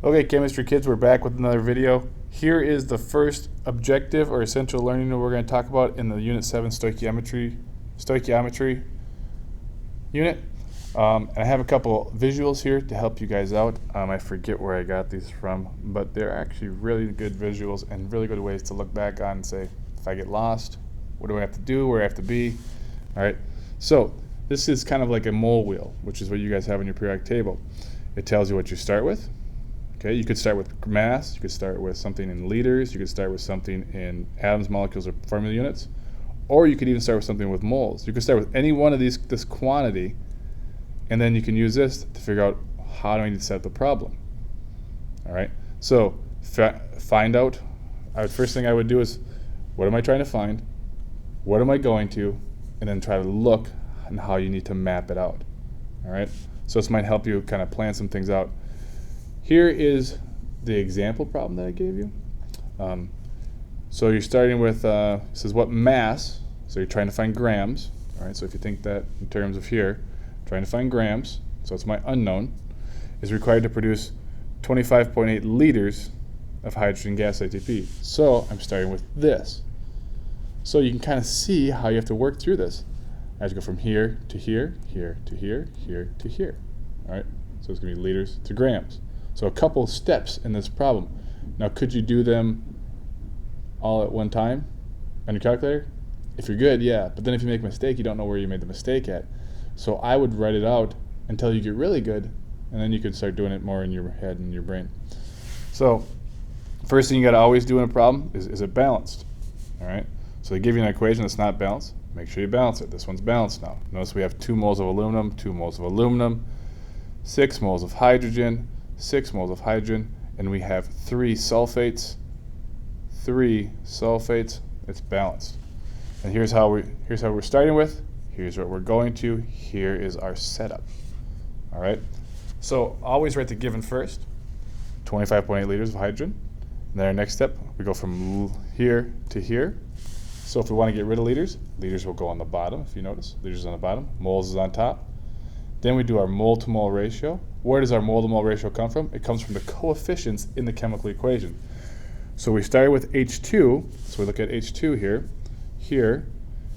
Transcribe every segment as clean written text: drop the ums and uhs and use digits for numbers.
Okay, chemistry kids, we're back with another video. Here is the first objective or essential learning that we're going to talk about in the Unit 7 stoichiometry unit. And I have a couple visuals here to help you guys out. I forget where I got these from, but they're actually really good visuals and really good ways to look back on and say, if I get lost, what do I have to do, where I have to be? All right, so this is kind of like a mole wheel, which is what you guys have on your periodic table. It tells you what you start with. Okay, you could start with mass, you could start with something in liters, you could start with something in atoms, molecules, or formula units, or you could even start with something with moles. You could start with any one of this quantity, and then you can use this to figure out how do I need to set up the problem. All right, so find out, first thing I would do is, what am I trying to find? What am I going to? And then try to look and how you need to map it out. All right, so this might help you kind of plan some things out. Here is the example problem that I gave you. So you're starting with, it says what mass, so you're trying to find grams. All right, so if you think that in terms of here, trying to find grams, so it's my unknown, is required to produce 25.8 liters of hydrogen gas ATP. So I'm starting with this. So you can kind of see how you have to work through this. I have to go from here to here, here to here, here to here. All right, so it's going to be liters to grams. So a couple steps in this problem. Now, could you do them all at one time on your calculator? If you're good, yeah. But then if you make a mistake, you don't know where you made the mistake at. So I would write it out until you get really good, and then you can start doing it more in your head and your brain. So first thing you got to always do in a problem is it balanced? All right. So they give you an equation that's not balanced. Make sure you balance it. This one's balanced now. Notice we have 2 moles of aluminum, 2 moles of aluminum, 6 moles of hydrogen, 6 moles of hydrogen, and we have 3 sulfates. 3 sulfates. It's balanced. And here's how we're starting with. Here's what we're going to. Here is our setup. All right. So always write the given first. 25.8 liters of hydrogen. And then our next step, we go from here to here. So if we want to get rid of liters, liters will go on the bottom. If you notice, liters on the bottom, moles is on top. Then we do our mole-to-mole ratio. Where does our mole-to-mole ratio come from? It comes from the coefficients in the chemical equation. So we started with H2, so we look at H2 here,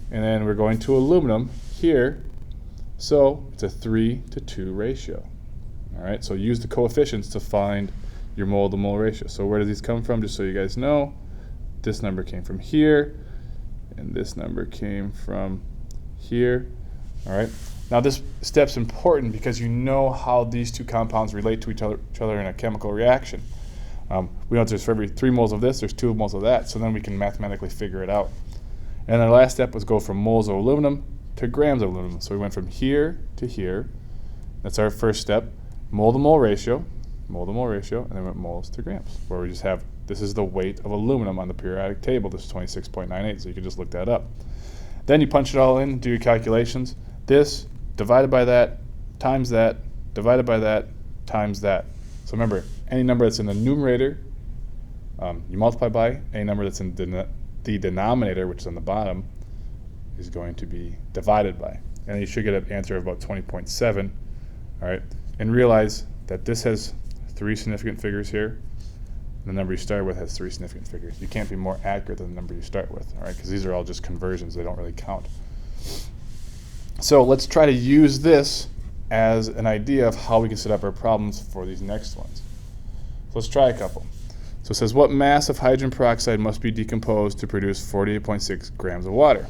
and then we're going to aluminum here, so it's a 3-to-2 ratio. All right, so use the coefficients to find your mole-to-mole ratio. So where do these come from? Just so you guys know, this number came from here, and this number came from here. All right. Now this step's important because you know how these two compounds relate to each other in a chemical reaction. We know there's for every 3 moles of this, there's 2 moles of that, so then we can mathematically figure it out. And our last step was go from moles of aluminum to grams of aluminum. So we went from here to here. That's our first step. Mole-to-mole ratio, and then went moles to grams, where we just have, this is the weight of aluminum on the periodic table. This is 26.98, so you can just look that up. Then you punch it all in, do your calculations. This divided by that, times that, divided by that, times that. So remember, any number that's in the numerator, you multiply by. Any number that's in the denominator, which is on the bottom, is going to be divided by. And you should get an answer of about 20.7. All right, and realize that this has 3 significant figures here. The number you start with has 3 significant figures. You can't be more accurate than the number you start with, all right? Because these are all just conversions; they don't really count. So let's try to use this as an idea of how we can set up our problems for these next ones. So let's try a couple. So it says, what mass of hydrogen peroxide must be decomposed to produce 48.6 grams of water?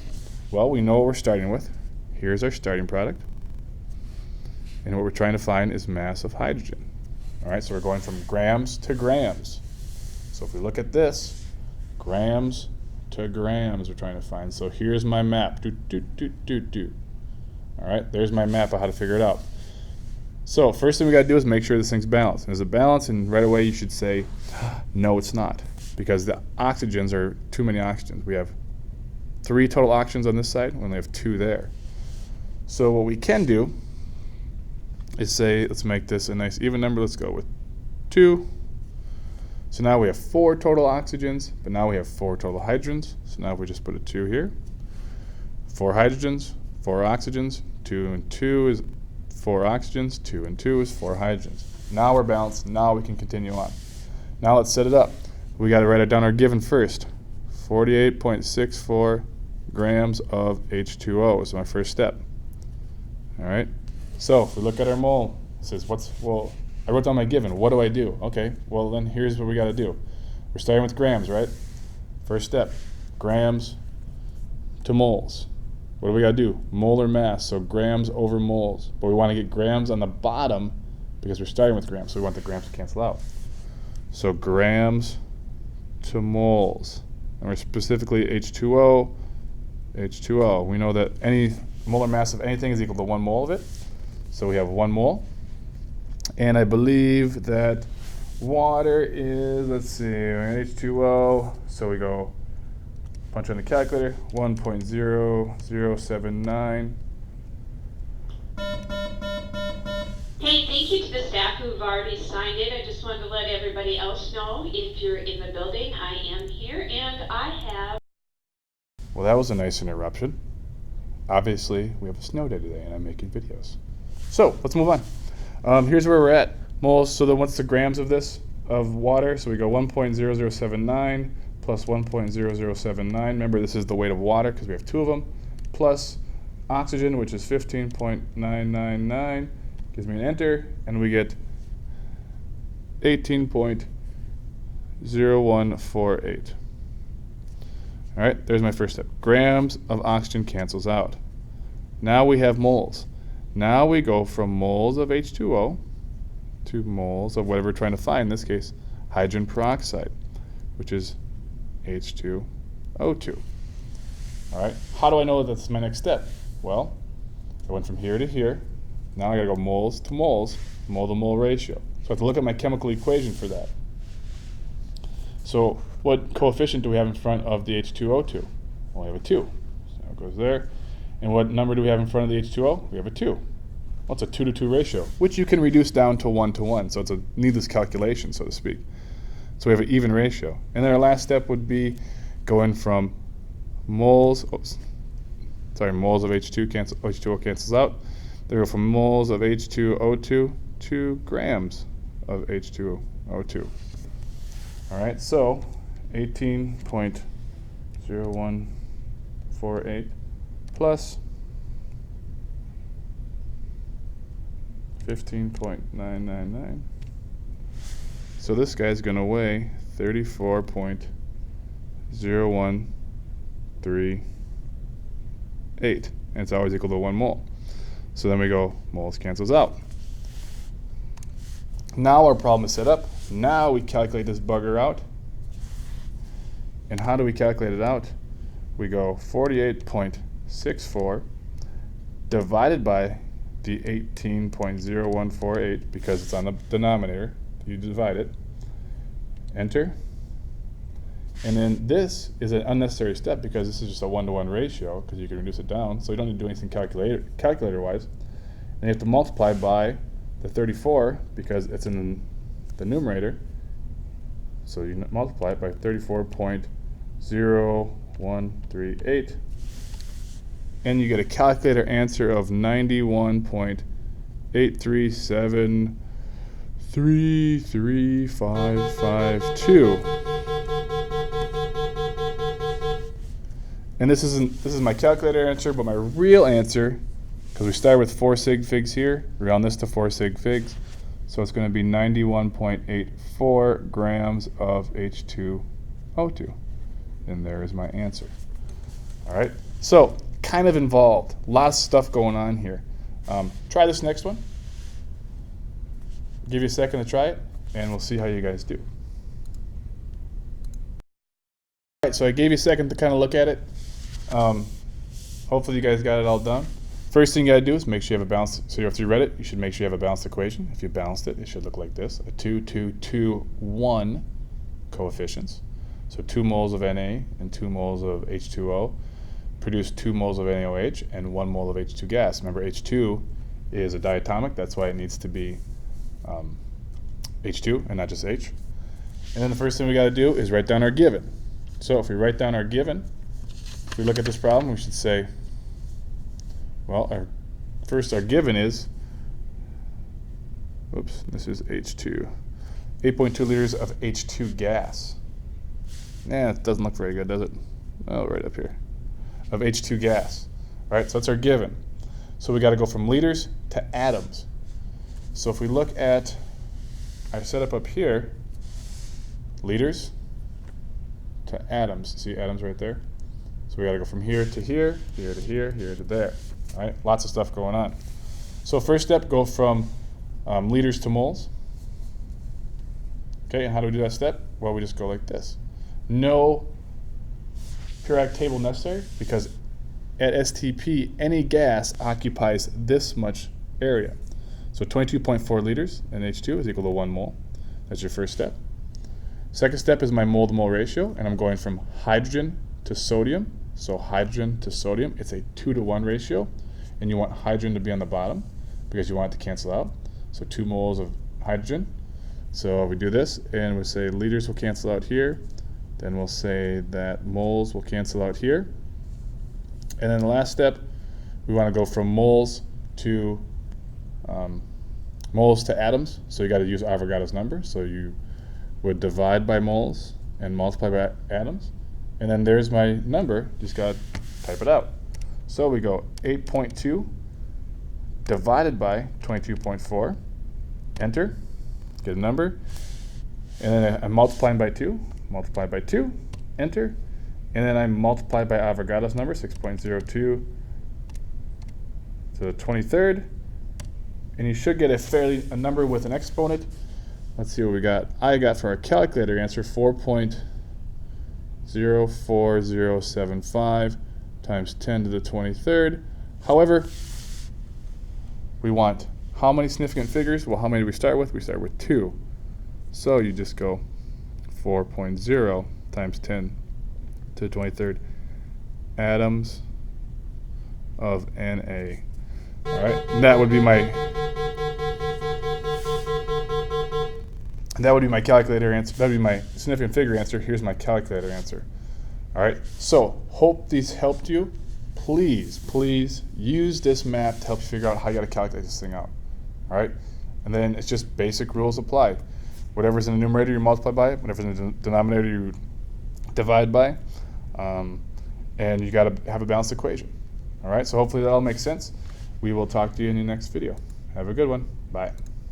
Well, we know what we're starting with. Here's our starting product. And what we're trying to find is mass of hydrogen. All right, so we're going from grams to grams. So if we look at this, grams to grams we're trying to find. So here's my map. All right, there's my map of how to figure it out. So first thing we got to do is make sure this thing's balanced. And is it balanced? And right away you should say, no, it's not. Because the oxygens are too many oxygens. We have 3 total oxygens on this side. We only have 2 there. So what we can do is say, let's make this a nice even number. Let's go with 2. So now we have 4 total oxygens, but now we have 4 total hydrogens. So now if we just put a 2 here, 4 hydrogens, 4 oxygens, 2 and 2 is 4 oxygens, 2 and 2 is 4 hydrogens. Now we're balanced. Now we can continue on. Now let's set it up. We got to write it down our given first. 48.64 grams of H2O is my first step. All right. So if we look at our mole, it says I wrote down my given. What do I do? Okay. Well, then here's what we got to do. We're starting with grams, right? First step, grams to moles. What do we got to do? Molar mass, so grams over moles. But we want to get grams on the bottom because we're starting with grams, so we want the grams to cancel out. So grams to moles. And we're specifically H2O, H2O. We know that any molar mass of anything is equal to 1 mole of it. So we have 1 mole. And I believe that water is, let's see, we're in H2O. So we go punch on the calculator, 1.0079. Hey, thank you to the staff who've already signed in. I just wanted to let everybody else know if you're in the building, I am here, and I have... Well, that was a nice interruption. Obviously, we have a snow day today, and I'm making videos. So, let's move on. Here's where we're at. Moles, so then what's the grams of this, of water? So we go 1.0079 plus 1.0079. Remember, this is the weight of water because we have 2 of them, plus oxygen, which is 15.999. Gives me an enter, and we get 18.0148. All right, there's my first step. Grams of oxygen cancels out. Now we have moles. Now we go from moles of H2O to moles of whatever we're trying to find, in this case, hydrogen peroxide, which is H2O2. All right, how do I know that's my next step? Well, I went from here to here. Now I gotta go moles to moles, mole to mole ratio. So I have to look at my chemical equation for that. So what coefficient do we have in front of the H2O2? Well, we have a 2. So it goes there. And what number do we have in front of the H2O? We have a 2. Well, it's a 2 to 2 ratio, which you can reduce down to 1 to 1. So it's a needless calculation, so to speak. So we have an even ratio. And then our last step would be going from moles, moles of H2O cancels out. They go from moles of H2O2 to grams of H2O2. All right, so 18.0148 plus 15.999. So this guy's going to weigh 34.0138. And it's always equal to 1 mole. So then we go, moles cancels out. Now our problem is set up. Now we calculate this bugger out. And how do we calculate it out? We go 48.64 divided by the 18.0148 because it's on the denominator. You divide it. Enter. And then this is an unnecessary step because this is just a 1-to-1 ratio because you can reduce it down. So you don't need to do anything calculator-wise. And you have to multiply by the 34 because it's in the numerator. So you multiply it by 34.0138. And you get a calculator answer of 91.837335552. And this is my calculator answer, but my real answer, because we start with 4 sig figs here, round this to 4 sig figs, so it's going to be 91.84 grams of H2O2. And there is my answer. All right, so kind of involved, lots of stuff going on here. Try this next one. Give you a second to try it, and we'll see how you guys do. All right, so I gave you a second to kind of look at it. Hopefully you guys got it all done. First thing you got to do is make sure you have a balanced, so if you read it, you should make sure you have a balanced equation. If you balanced it, it should look like this, a 2, 2, 2, 1 coefficients. So 2 moles of Na and 2 moles of H2O produce 2 moles of NaOH and 1 mole of H2 gas. Remember, H2 is a diatomic, that's why it needs to be H2 and not just H. And then the first thing we got to do is write down our given. So if we write down our given, if we look at this problem, we should say, well, our given is Oops, this is H2. 8.2 liters of H2 gas. Yeah, it doesn't look very good, does it? Oh, right up here. Of H2 gas. All right, so that's our given. So we got to go from liters to atoms. So if we look at our setup up here, liters to atoms. See atoms right there? So we got to go from here to here, here to here, here to there. All right, lots of stuff going on. So first step, go from liters to moles. Okay, and how do we do that step? Well, we just go like this. No periodic table necessary, because at STP, any gas occupies this much area. So 22.4 liters in H2 is equal to 1 mole. That's your first step. Second step is my mole to mole ratio, and I'm going from hydrogen to sodium. So hydrogen to sodium, it's a 2-to-1 ratio, and you want hydrogen to be on the bottom because you want it to cancel out. So 2 moles of hydrogen. So we do this, and we say liters will cancel out here. Then we'll say that moles will cancel out here. And then the last step, we want to go from moles to atoms. So you got to use Avogadro's number. So you would divide by moles and multiply by atoms. And then there's my number. Just got to type it out. So we go 8.2 divided by 22.4. Enter. Get a number. And then I'm multiplying by 2. Multiply by 2. Enter. And then I multiply by Avogadro's number, 6.02 to the 23rd. And you should get a number with an exponent. Let's see what we got. I got for our calculator answer 4.04075 times 10 to the 23rd. However, we want how many significant figures? Well, how many do we start with? We start with 2. So you just go 4.0 times 10 to the 23rd atoms of Na. All right, and that would be my calculator answer. That would be my significant figure answer. Here's my calculator answer. All right, so hope these helped you. Please use this map to help you figure out how you got to calculate this thing out. All right, and then it's just basic rules apply. Whatever's in the numerator, you multiply by. Whatever's in the denominator, you divide by. And you got to have a balanced equation. All right, so hopefully that all makes sense. We will talk to you in the next video. Have a good one. Bye.